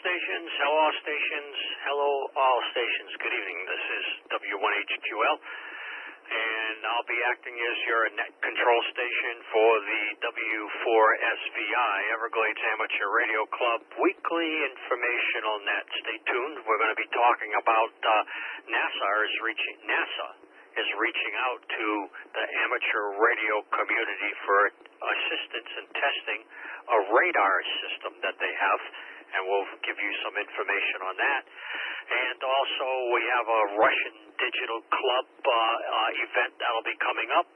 stations, hello all stations, hello all stations. Good evening. This is W1HQL, and I'll be acting as your net control station for the W4SVI, Everglades Amateur Radio Club weekly informational net. Stay tuned. We're going to be talking about NASA is reaching out to the amateur radio community for assistance in testing a radar system that they have, and we'll give you some information on that. And also, we have a Russian Digital Club event that'll be coming up,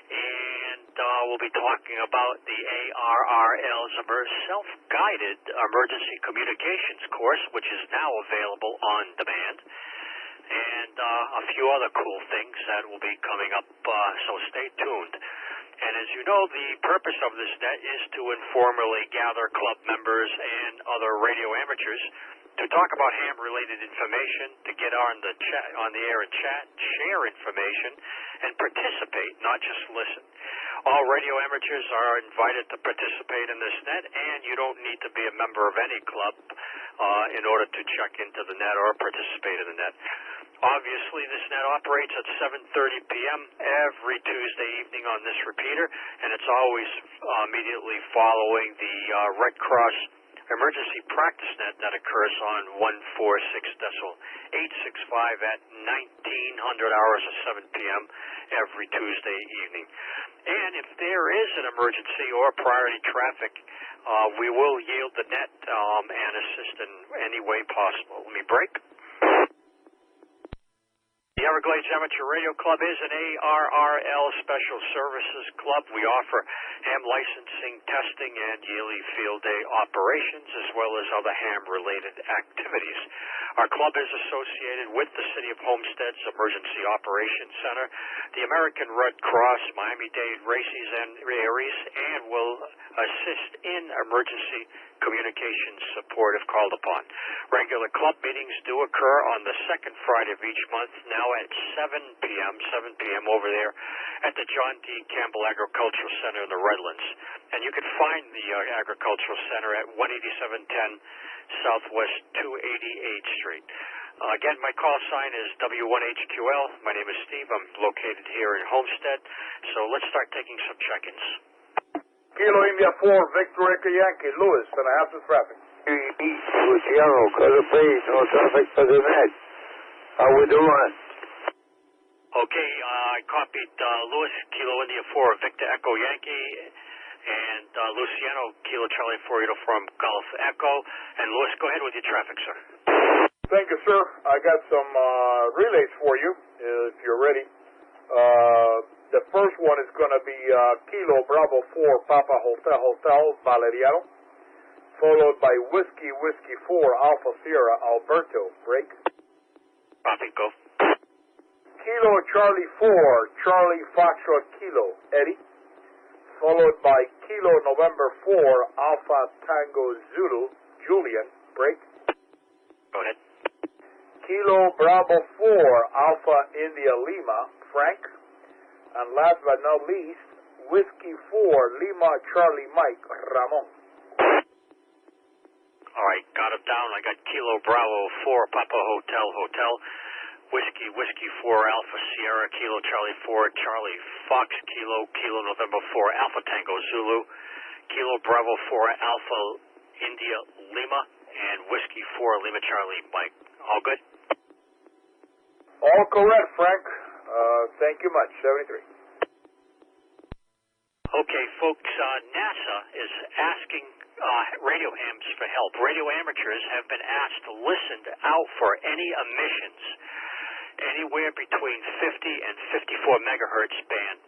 and we'll be talking about the EARC's self-guided emergency communications course, which is now available on demand, and a few other cool things that will be coming up, so stay tuned. And as you know, the purpose of this net is to informally gather club members and other radio amateurs to talk about ham-related information, to get on the air and chat, share information, and participate, not just listen. All radio amateurs are invited to participate in this net, and you don't need to be a member of any club in order to check into the net or participate in the net. Obviously, this net operates at 7:30 p.m. every Tuesday evening on this repeater, and it's always immediately following the Red Cross emergency practice net that occurs on 146.865 at 1900 hours of 7 p.m. every Tuesday evening. And if there is an emergency or priority traffic, we will yield the net and assist in any way possible. Let me break. The Everglades Amateur Radio Club is an EARC Special Services Club. We offer ham licensing, testing, and yearly field day operations, as well as other ham-related activities. Our club is associated with the City of Homestead's Emergency Operations Center, the American Red Cross, Miami-Dade Races and Aries, and will assist in emergency communications support if called upon. Regular club meetings do occur on the second Friday of each month, now at 7 p.m. over there at the John D. Campbell Agricultural Center in the Redlands. And you can find the Agricultural Center at 18710 Southwest 288th Street. Again, my call sign is W1HQL. My name is Steve. I'm located here in Homestead. So let's start taking some check-ins. Kilo India 4, Victor Echo Yankee, Lewis, and I have some traffic. East Luciano, Color Bay, no traffic for the night. How we doing? Okay, I copied Lewis, Kilo India 4, Victor Echo Yankee, and Luciano, Kilo Charlie 4 Uniform Golf Echo. And Lewis, go ahead with your traffic, sir. Thank you, sir. I got some relays for you, if you're ready. The first one is going to be Kilo Bravo 4 Papa Hotel Valeriano, followed by Whiskey 4 Alpha Sierra Alberto. Break. Copy, go. Kilo Charlie 4 Charlie Foxtrot Kilo Eddie, followed by Kilo November 4 Alpha Tango Zulu Julian. Break. Go ahead. Kilo Bravo 4 Alpha India Lima Frank. And last but not least, Whiskey 4 Lima Charlie Mike Ramon. All right, got it down. I got Kilo Bravo 4 Papa Hotel, Whiskey 4 Alpha Sierra, Kilo Charlie 4 Charlie Fox, Kilo November 4 Alpha Tango Zulu, Kilo Bravo 4 Alpha India Lima, and Whiskey 4 Lima Charlie Mike. All good? All correct, Frank. Thank you much. 73. Okay, folks, NASA is asking radio hams for help. Radio amateurs have been asked to listen out for any emissions anywhere between 50 and 54 megahertz band,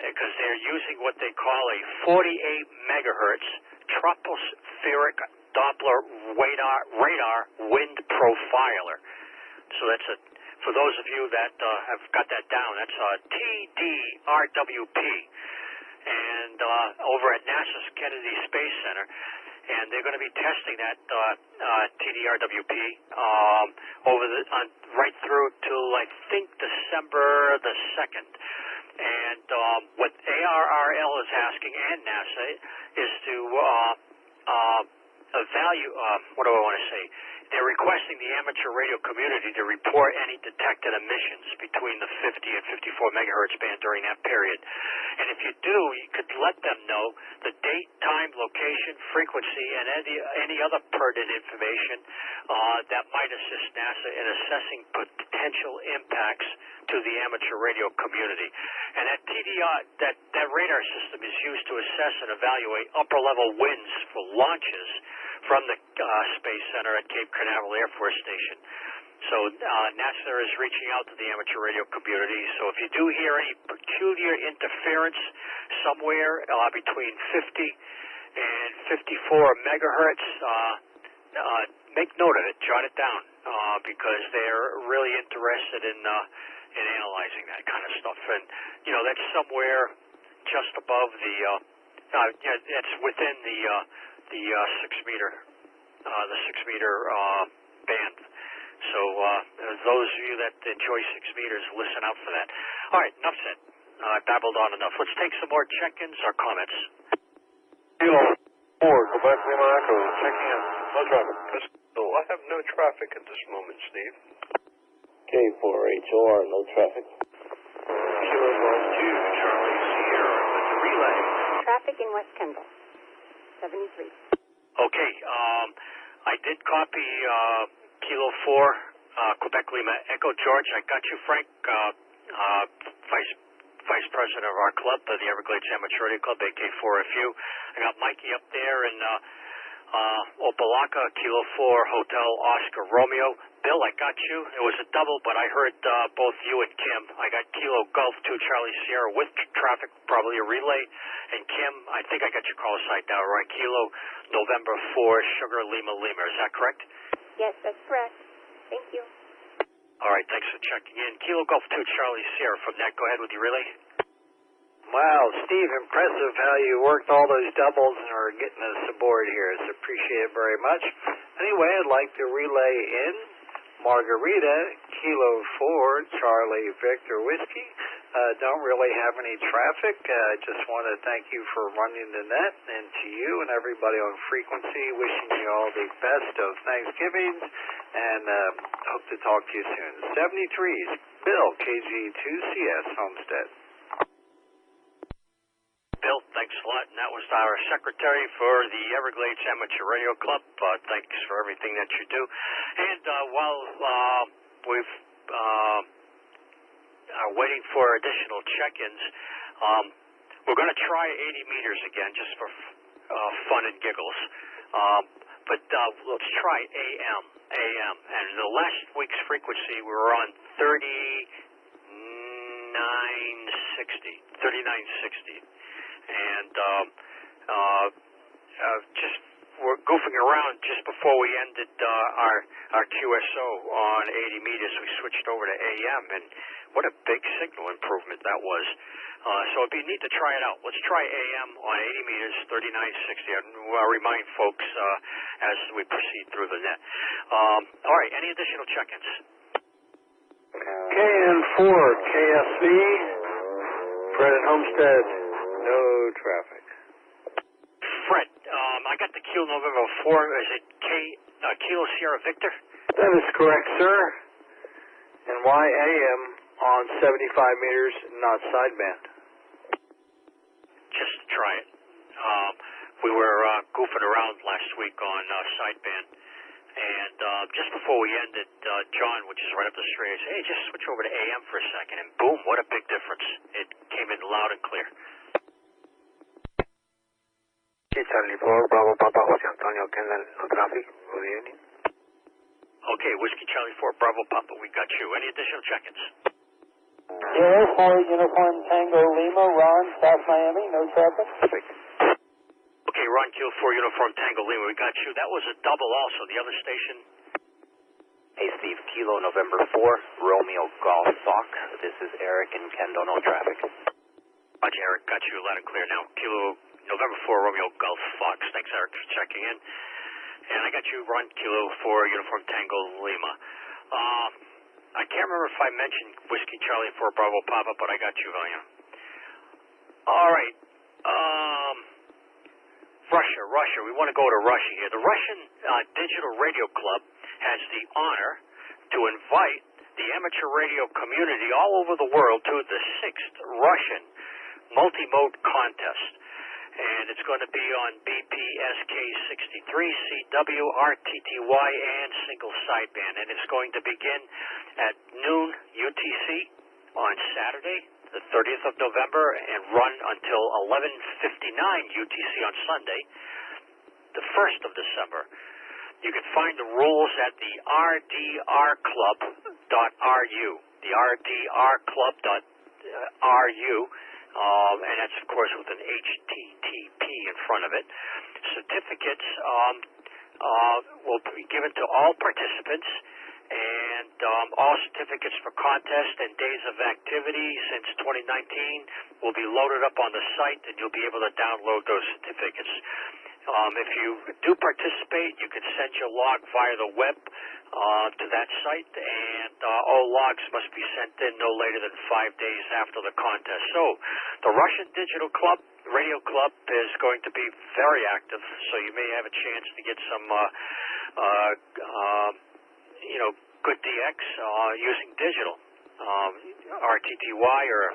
because they're using what they call a 48 megahertz tropospheric Doppler radar wind profiler. So that's for those of you that have got that down, that's TDRWP, and over at NASA's Kennedy Space Center, and they're going to be testing that TDRWP right through till I think December the 2nd. And what ARRL is asking and NASA is to what do I want to say? They're requesting the amateur radio community to report any detected emissions between the 50 and 54 megahertz band during that period. And if you do, you could let them know the date, time, location, frequency, and any other pertinent information that might assist NASA in assessing potential impacts to the amateur radio community. And that TDR, that radar system is used to assess and evaluate upper-level winds for launches from the Space Center at Cape Canaveral Air Force Station. So NASA is reaching out to the amateur radio community. So if you do hear any peculiar interference somewhere between 50 and 54 megahertz, make note of it, jot it down, because they're really interested in analyzing that kind of stuff. And that's somewhere just above the it's within the 6 meter band. So those of you that enjoy 6 meters, listen out for that. All right, enough said. I babbled on enough. Let's take some more check-ins or comments. Kilo 4, Quebec Lima Echo, checking in. No traffic. So I have no traffic at this moment, Steve. K4HOR, no traffic. Kilo Golf 2, Charlie Sierra with the relay. Traffic in West Kendall, 73. Okay, I did copy Kilo 4, Quebec Lima Echo. George, I got you. Frank, Vice President of our club, the Everglades Amateur Radio Club, AK4FU. I got Mikey up there in Opalaka, Kilo 4, Hotel Oscar Romeo. Bill, I got you. It was a double, but I heard both you and Kim. I got Kilo Golf 2, Charlie Sierra with traffic, probably a relay. And Kim, I think I got your call site now, right? Kilo November 4, Sugar Lima Lima. Is that correct? Yes, that's correct. Thank you. All right, thanks for checking in. Kilo Golf 2, Charlie Sierra from that. Go ahead with your relay. Wow, Steve, impressive how you worked all those doubles and are getting us aboard here. It's appreciated very much. Anyway, I'd like to relay in Margarita, Kilo 4, Charlie Victor Whiskey. Don't really have any traffic. Just want to thank you for running the net, and to you and everybody on frequency, wishing you all the best of Thanksgiving, and hope to talk to you soon. 73's Bill, KG2CS, Homestead. Bill, thanks a lot. And that was our secretary for the Everglades Amateur Radio Club. Thanks for everything that you do. And while we've are waiting for additional check-ins, we're going to try 80 meters again, just for fun and giggles. But let's try AM. And in the last week's frequency, we were on 3960. And just we're goofing around just before we ended our QSO on 80 meters. We switched over to AM, and what a big signal improvement that was. So it'd be neat to try it out. Let's try AM on 80 meters, 3960. I'll remind folks as we proceed through the net. All right, any additional check-ins? KN4, KSV, Fred at Homestead, no traffic. Fred, I got the Kilo November 4. Is it Kilo Sierra Victor? That is correct, sir. And YAM on 75 meters, not sideband. Just to try it. We were goofing around last week on sideband, and just before we ended, John, which is right up the street, said, hey, just switch over to AM for a second, and boom, what a big difference. It came in loud and clear. Charlie 4, Bravo Papa, Jose Antonio, Kendall, no traffic. Good evening. Okay, Whiskey Charlie 4, Bravo Papa, we got you. Any additional check-ins? Yes, 4 Uniform Tango Lima, Ron, South Miami, no traffic. Okay, Ron, Kilo 4 Uniform Tango Lima, we got you. That was a double also. The other station? Hey, Steve, Kilo November 4, Romeo Golf Fox. This is Eric in Kendall, no traffic. Roger, Eric, got you loud and clear now. Kilo November 4, Romeo Golf Fox. Thanks, Eric, for checking in. And I got you, Ron, Kilo 4 Uniform Tango Lima. I can't remember if I mentioned Whiskey Charlie 4 Bravo Papa, but I got you, William. All right. Russia. We want to go to Russia here. The Russian Digital Radio Club has the honor to invite the amateur radio community all over the world to the 6th Russian multi-mode contest. And it's going to be on BPSK 63, CW, RTTY, and single sideband. And it's going to begin at noon UTC on Saturday, the 30th of November, and run until 11:59 UTC on Sunday, the 1st of December. You can find the rules at the rdrclub.ru, the rdrclub.ru, and that's, of course, with an HTTP in front of it. Certificates will be given to all participants, and all certificates for contests and days of activity since 2019 will be loaded up on the site, and you'll be able to download those certificates. If you do participate, you can send your log via the web to that site, and all logs must be sent in no later than 5 days after the contest. So the Russian Digital Club, Radio Club, is going to be very active, so you may have a chance to get some good DX using digital, RTTY or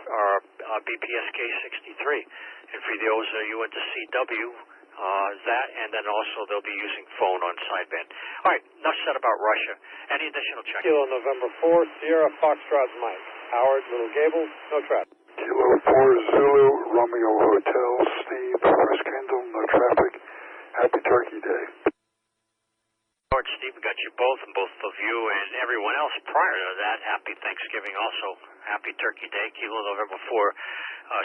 BPSK 63. And for those of you into CW, that, and then also they'll be using phone on sideband. All right, enough said about Russia. Any additional check? Kilo November 4, Sierra Foxtrot Mike. Howard, Little Gables, no traffic. Kilo 4 Zulu, Romeo Hotel, Steve, West Kendall, no traffic. Happy Turkey Day. Lord Steve, we got you both, and both of you and everyone else prior to that. Happy Thanksgiving also. Happy Turkey Day. Kilo November 4,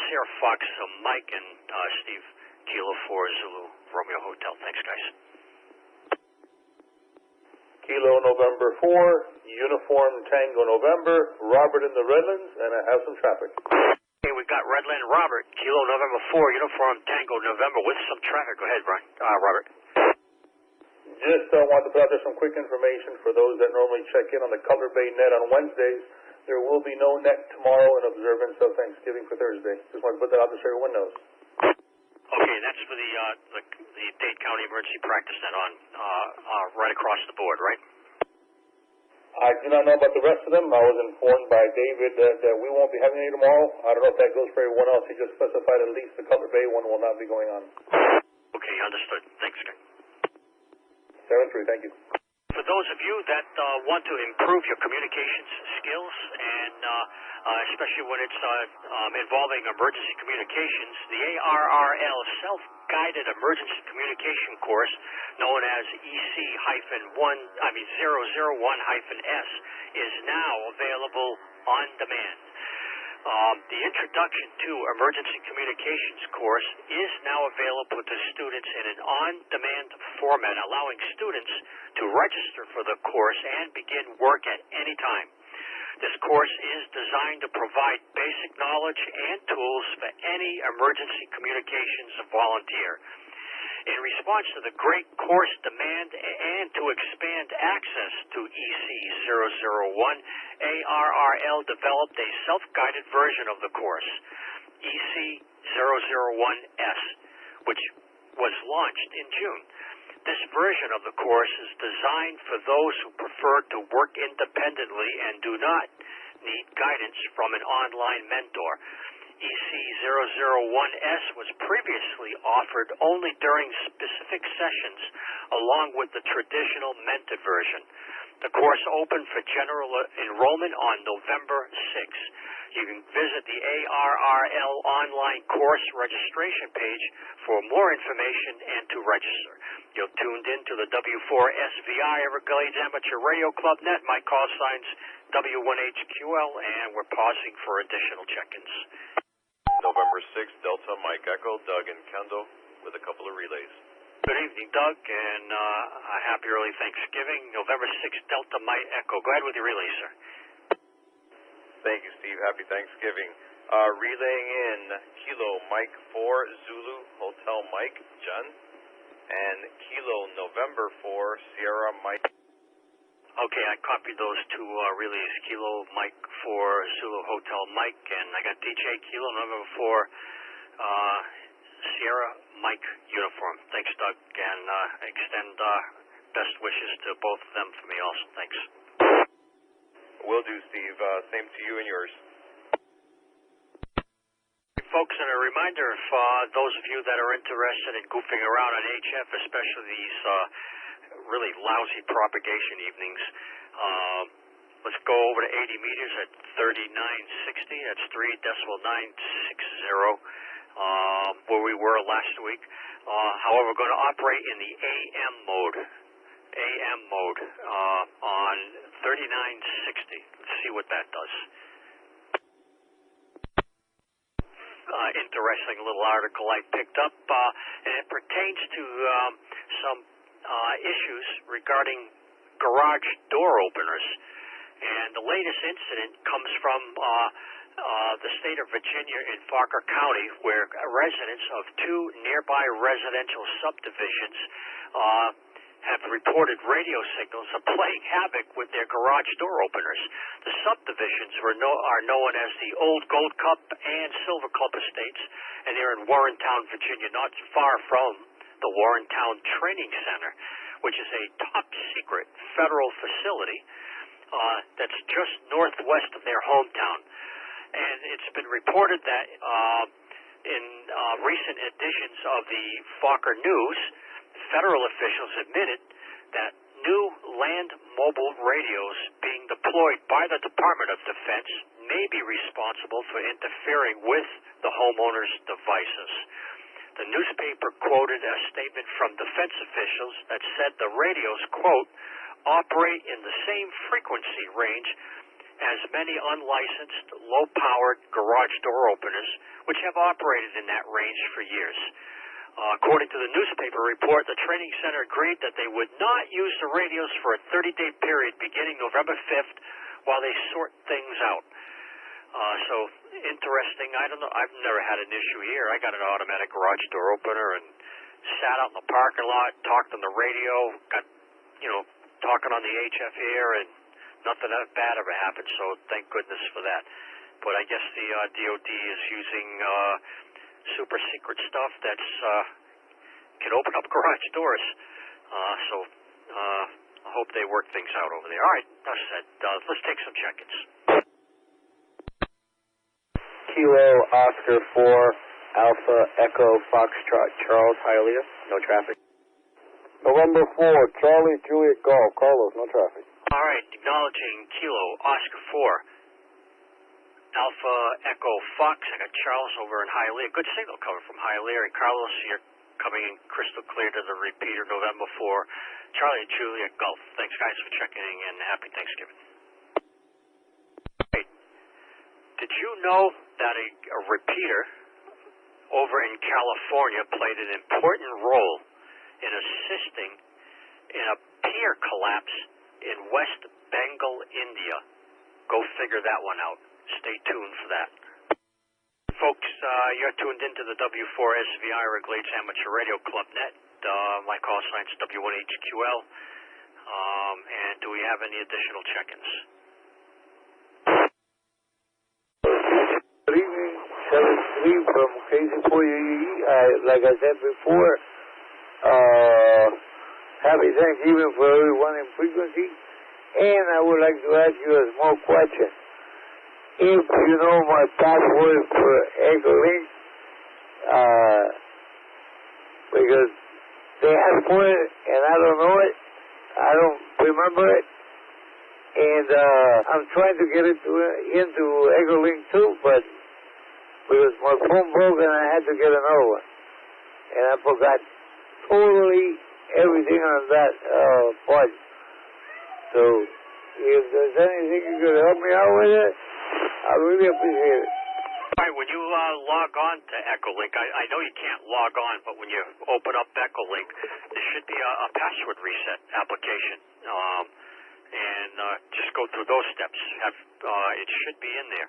Sierra Fox, Mike, and Steve, Kilo 4 Zulu, Romeo Hotel. Thanks, guys. Kilo November 4, Uniform Tango November, Robert in the Redlands, and I have some traffic. Okay, we got Redland Robert, Kilo November 4, Uniform Tango November with some traffic. Go ahead, Robert. Just want to put out there some quick information for those that normally check in on the Cutler Bay net on Wednesdays. There will be no net tomorrow in observance of Thanksgiving for Thursday. Just want to put that out there so everyone knows. Okay, that's for the Dade County Emergency Practice Net on right across the board, right? I do not know about the rest of them. I was informed by David that we won't be having any tomorrow. I don't know if that goes for everyone else. He just specified at least the Cutler Bay one will not be going on. Okay, understood. Thanks, guys. 7-3, thank you. For those of you that want to improve your communications skills, and especially when it's involving emergency communications, the ARRL Self-Guided Emergency Communication Course, known as EC-001-S, is now available on demand. The Introduction to Emergency Communications course is now available to students in an on-demand format, allowing students to register for the course and begin work at any time. This course is designed to provide basic knowledge and tools for any emergency communications volunteer. In response to the great course demand and to expand access to EC-001, ARRL developed a self-guided version of the course, EC-001S, which was launched in June. This version of the course is designed for those who prefer to work independently and do not need guidance from an online mentor. EC-001S was previously offered only during specific sessions, along with the traditional mentored version. The course opened for general enrollment on November 6th. You can visit the ARRL online course registration page for more information and to register. You're tuned in to the W4SVI Everglades Amateur Radio Club Net. My call sign's W1HQL, and we're pausing for additional check-ins. November 6th, Delta Mike Echo, Doug and Kendall with a couple of relays. Good evening, Doug, and a happy early Thanksgiving. November 6th, Delta Mike Echo. Go ahead with your relay, sir. Thank you, Steve. Happy Thanksgiving. Relaying in Kilo Mike 4 Zulu Hotel Mike John, and Kilo November 4 Sierra Mike. Okay, I copied those two relays, Kilo Mike 4 Zulu Hotel Mike, and I got DJ Kilo November 4 Sierra Mike uniform. Thanks, Doug, and extend best wishes to both of them for me also. Thanks. Will do, Steve. Same to you and yours. Folks, and a reminder for those of you that are interested in goofing around on HF, especially these really lousy propagation evenings, let's go over to 80 meters at 3960. That's 3.960, where we were last week. However, we're going to operate in the AM mode on 3960. Let's see what that does. Interesting little article I picked up, and it pertains to some issues regarding garage door openers. And the latest incident comes from the state of Virginia in Fokker County, where residents of two nearby residential subdivisions have reported radio signals of playing havoc with their garage door openers. The subdivisions are known as the Old Gold Cup and Silver Cup estates, and they're in Warrentown, Virginia, not far from the Warrentown Training Center, which is a top-secret federal facility that's just northwest of their hometown. And it's been reported that in recent editions of the Fokker News, federal officials admitted that new land mobile radios being deployed by the Department of Defense may be responsible for interfering with the homeowners' devices. The newspaper quoted a statement from defense officials that said the radios, quote, operate in the same frequency range as many unlicensed, low-powered garage door openers, which have operated in that range for years. According to the newspaper report, the training center agreed that they would not use the radios for a 30-day period beginning November 5th while they sort things out. So, interesting. I don't know. I've never had an issue here. I got an automatic garage door opener and sat out in the parking lot, talked on the radio, got, talking on the HF here, and nothing bad ever happened, so thank goodness for that. But I guess the DOD is using super secret stuff that's can open up garage doors. So I hope they work things out over there. All right, that's it. Let's take some check-ins. Kilo Oscar 4 Alpha Echo Foxtrot Charles Hialeah. No traffic. November 4, Charlie Juliet Golf. Carlos, no traffic. All right, acknowledging Kilo Oscar 4 Alpha Echo Fox. I got Charles over in Hialeah. Good signal coming from Hialeah. And Carlos, you're coming in crystal clear to the repeater, November 4, Charlie and Juliet Golf. Thanks, guys, for checking in, and happy Thanksgiving. Hey, did you know that a repeater over in California played an important role in assisting in a pier collapse in West Bengal, India? Go figure that one out. Stay tuned for that. Folks, you're tuned into the W4SV Everglades Amateur Radio Club Net. My call sign's W1HQL. And do we have any additional check-ins? Good evening, 7-3 from KZ4UE. Like I said before, happy Thanksgiving for everyone in frequency. And I would like to ask you a small question. If you know my password for EARC, because they asked for it and I don't know it, I don't remember it, and I'm trying to get it into EARC too, but because my phone broke and I had to get another one, and I forgot totally everything on that part. So if there's anything you could help me out with it, I really appreciate it. All right, when you log on to EchoLink, I know you can't log on, but when you open up EchoLink, there should be a password reset application. And just go through those steps. It should be in there.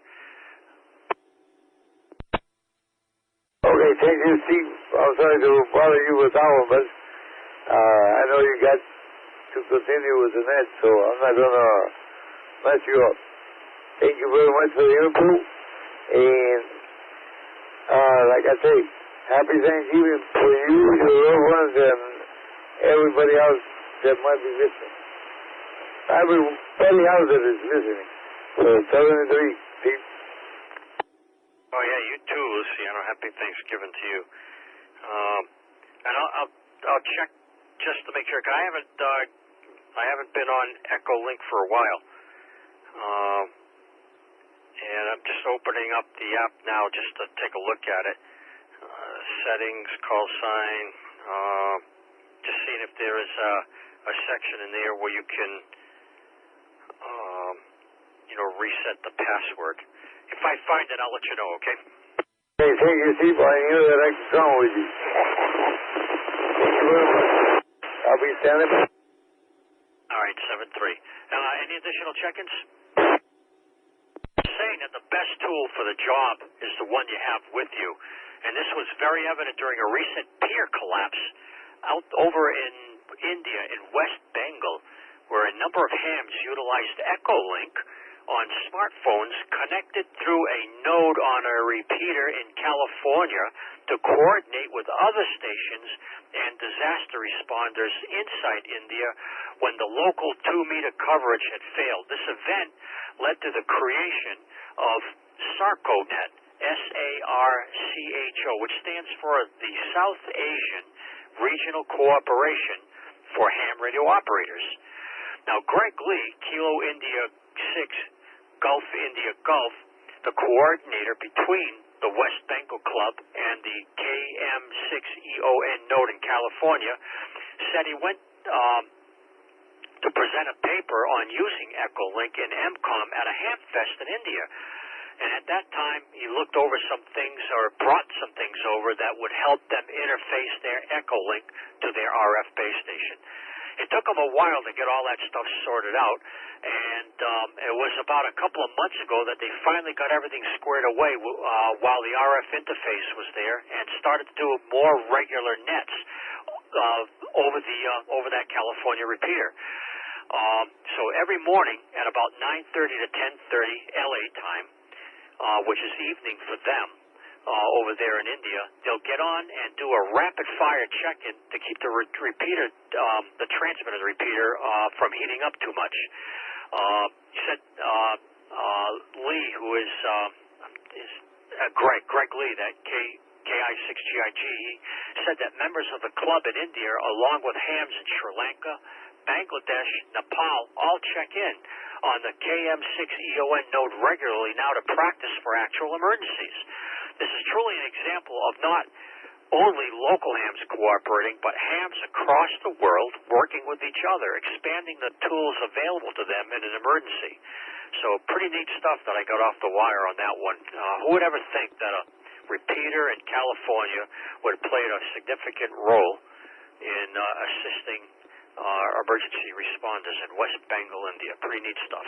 Okay, thank you, Steve. I'm sorry to bother you with that one, but I know you got to continue with the net, so I'm not going to mess you up. Thank you very much for the info. And like I say, Happy Thanksgiving for you, your loved ones, and everybody else that might be listening. Everybody else that is listening. So 73, Steve. Oh yeah, you too, Luciano. Happy Thanksgiving to you. And I'll check just to make sure. 'Cause I haven't been on Echo Link for a while. And I'm just opening up the app now just to take a look at it. Settings, call sign. Just seeing if there is a section in there where you can, reset the password. If I find it, I'll let you know, okay? Hey, thank you, Steve. I knew that I could come with you. Thank you very much. I'll be standing by. All right, 7-3. Any additional check-ins? Saying that the best tool for the job is the one you have with you. And this was very evident during a recent pier collapse out over in India, in West Bengal, where a number of hams utilized Echolink on smartphones connected through a node on a repeater in California to coordinate with other stations and disaster responders inside India when the local 2-meter coverage had failed. This event led to the creation of SARCONET, SARCHO, which stands for the South Asian Regional Cooperation for Ham Radio Operators. Now, Greg Lee, Kilo India 6, Gulf India Gulf, the coordinator between the West Bengal Club and the KM6EON node in California, said he went to present a paper on using Echolink and MCOM at a ham fest in India. And at that time, he looked over some things or brought some things over that would help them interface their Echolink to their RF base station. It took them a while to get all that stuff sorted out, and it was about a couple of months ago that they finally got everything squared away while the RF interface was there and started to do more regular nets over that California repeater. So every morning at about 9:30 to 10:30 LA time, which is evening for them over there in India, they'll get on and do a rapid-fire check-in to keep the repeater, the transmitter of the repeater, from heating up too much. He said Lee, who is Greg Lee, that KI6GIG, said that members of the club in India, along with hams in Sri Lanka, Bangladesh, Nepal, all check in on the KM6EON node regularly now to practice for actual emergencies. This is truly an example of not only local hams cooperating, but hams across the world working with each other, expanding the tools available to them in an emergency. So pretty neat stuff that I got off the wire on that one. Who would ever think that a repeater in California would have played a significant role in assisting emergency responders in West Bengal, India? Pretty neat stuff.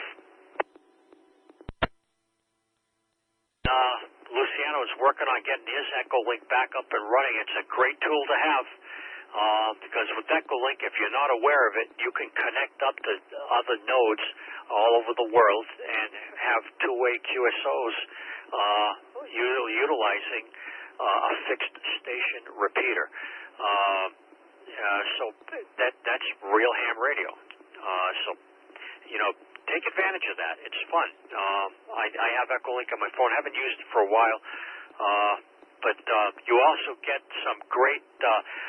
Luciano is working on getting his Echolink back up and running. It's a great tool to have because with Echolink, if you're not aware of it, you can connect up to other nodes all over the world and have two-way QSOs utilizing a fixed station repeater. So that's real ham radio. Take advantage of that. It's fun. I have Echolink on my phone. Haven't used it for a while, but you also get some great.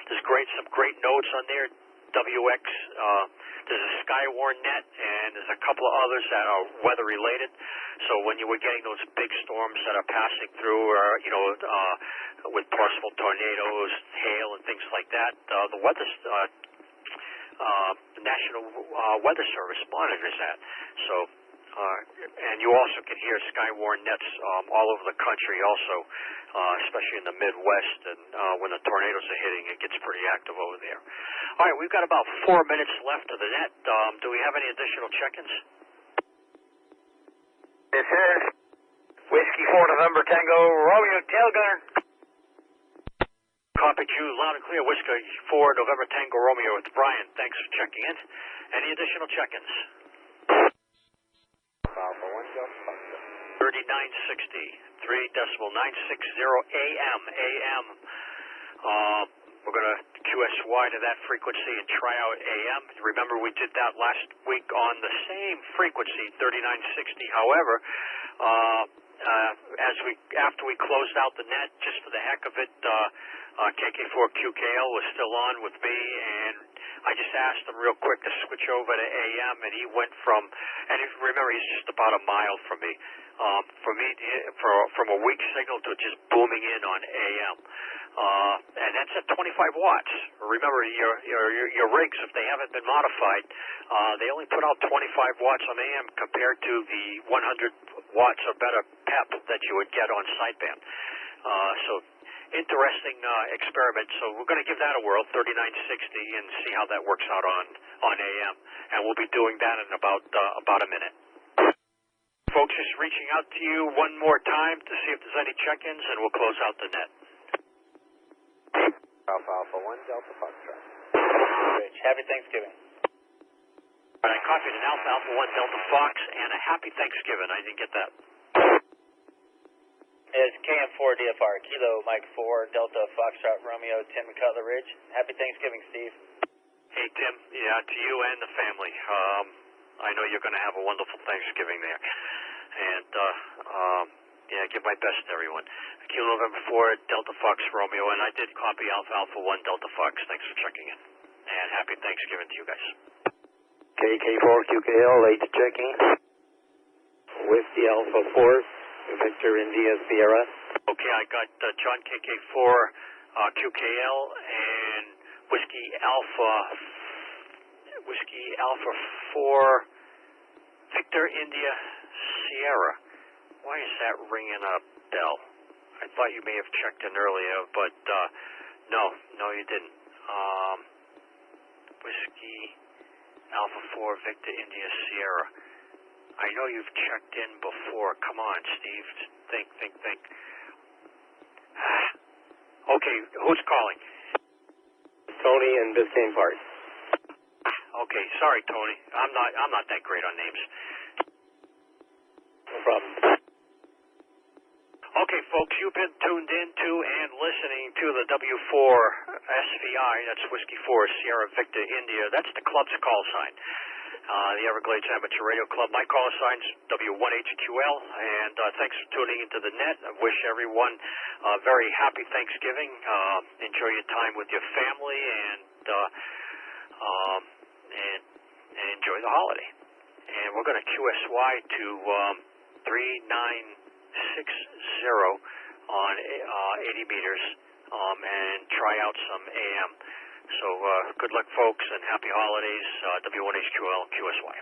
There's some great nodes on there. WX. There's a Skywarn net, and there's a couple of others that are weather related. So when you were getting those big storms that are passing through, with possible tornadoes, hail, and things like that, the weather. The National Weather Service monitors that. So, and you also can hear Skywarn nets all over the country also, especially in the Midwest, and when the tornadoes are hitting, it gets pretty active over there. All right, we've got about 4 minutes left of the net. Do we have any additional check-ins? This is Whiskey 4 November Tango Romeo Tail Gunner. Copied you loud and clear. Whiskey 4 November Tango Romeo. It's Brian. Thanks for checking in. Any additional check-ins? 3960, 3.960 AM. We're going to QSY to that frequency and try out AM. Remember, we did that last week on the same frequency, 3960. However, after we closed out the net, just for the heck of it, KK4QKL was still on with me, and I just asked him real quick to switch over to AM, and he went from, and remember, he's just about a mile from me. From a weak signal to just booming in on AM. And that's at 25 watts. Remember, your rigs, if they haven't been modified, they only put out 25 watts on AM compared to the 100 watts or better PEP that you would get on sideband. So interesting experiment. So we're going to give that a whirl, 3960, and see how that works out on AM. And we'll be doing that in about a minute. Folks, just reaching out to you one more time to see if there's any check-ins, and we'll close out the net. Alpha Alpha 1 Delta Foxtrot. Rich, happy Thanksgiving. All right, I copied an Alpha Alpha 1 Delta Fox and a happy Thanksgiving. I didn't get that. It's KM4 DFR, Kilo Mike 4 Delta Foxtrot Romeo, Tim Cutler Ridge. Happy Thanksgiving, Steve. Hey, Tim. Yeah, to you and the family. I know you're going to have a wonderful Thanksgiving there. And, yeah, give my best to everyone. Kilo November 4 Delta Fox Romeo, and I did copy Alpha Alpha 1 Delta Fox. Thanks for checking in. And happy Thanksgiving to you guys. KK4QKL, late checking. With the Alpha 4, Victor India Sierra. Okay, I got John KK4 QKL and Whiskey Alpha 4 Victor India Sierra. Why is that ringing a bell? I thought you may have checked in earlier, but no, you didn't. Whiskey Alpha 4 Victor India Sierra. I know you've checked in before. Come on, Steve. Think. Okay, who's calling? Tony and Biscayne Park. Okay, sorry, Tony. I'm not that great on names. No problem. Okay, folks, you've been tuned into and listening to the W4 SVI, that's Whiskey 4 Sierra Victor India. That's the club's call sign, the Everglades Amateur Radio Club. My call sign's W1HQL, and thanks for tuning into the net. I wish everyone a very happy Thanksgiving. Enjoy your time with your family, and enjoy the holiday. And we're going to QSY to 3960 on 80 meters and try out some AM. So good luck, folks, and happy holidays. W1HQL QSY.